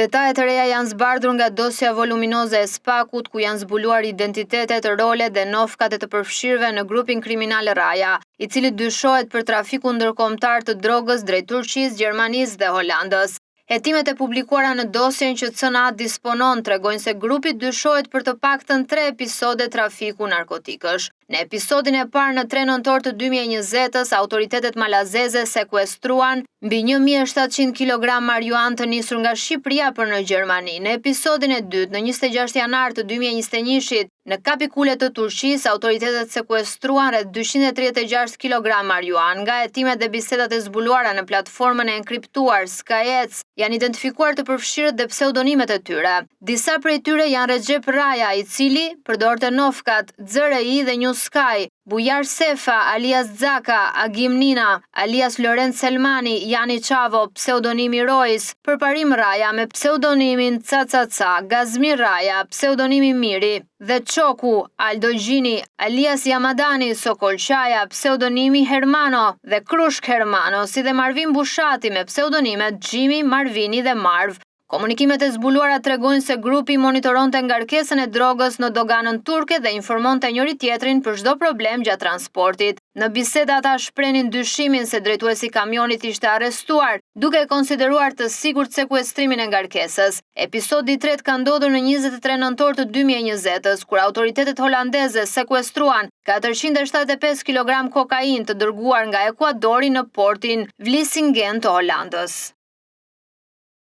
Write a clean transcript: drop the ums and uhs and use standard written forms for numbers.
Detajet e reja janë zbardhur nga dosja voluminoze e Spakut, ku janë zbuluar identitetet, rolet dhe nofkat e të përfshirëve në grupin kriminal Raja, i cili dyshohet për trafikun ndërkombëtar të drogës drejt Turqisë, Gjermanisë dhe Holandës. Hetimet e publikuara në dosjen që CNA disponon tregojnë se grupi dyshohet për të paktën 3 episode trafiku narkotikësh. Në episodin e parë në 3 nëntor të 2020-s, autoritetet malazeze sekuestruan mbi 1700 kg marijuanë të nisur nga Shqipëria për në Gjermani. Në episodin e dytë, në 26 janar të 2021-shit, në kapikulet të Turqisë, autoritetet sekuestruan rreth 236 kg marijuanë. Nga hetimet dhe bisedat e zbuluara në platformën e enkriptuar Skyec, janë identifikuar të përfshirët dhe pseudonimet e tyre. Disa prej tyre janë Recep Raja, i cili përdorte nofkat XRI dhe New Sky, Bujar Sefa, alias Zaka, Agim Nina, alias Lorenz Selmani, Jani Çavo, pseudonimi Rois, Përparim Raja me pseudonimin Cacaca, Gazmir Raja, pseudonimi Miri, dhe Çoku, Aldo Gjini, alias Jamadani, Sokol Qaja, pseudonimi Hermano, dhe Krushk Hermano, si dhe Marvin Bushati me pseudonimet Gjimi, Marvini dhe Marv. Komunikimet e zbuluara tregojnë se grupi monitoronte ngarkesën e drogës në doganën turke dhe informonte njëri tjetrin për çdo problem gjatë transportit. Në biseda ata shprenin dyshimin se drejtuesi i kamionit ishte arrestuar, duke konsideruar të sigurt sekuestrimin e ngarkesës. Episodi i tretë ka ndodhur në 23 nëntor të 2020-s, kur autoritetet holandeze sekuestruan 475 kg kokainë të dërguar nga Ekuadori në portin Vlissingen të Holandës.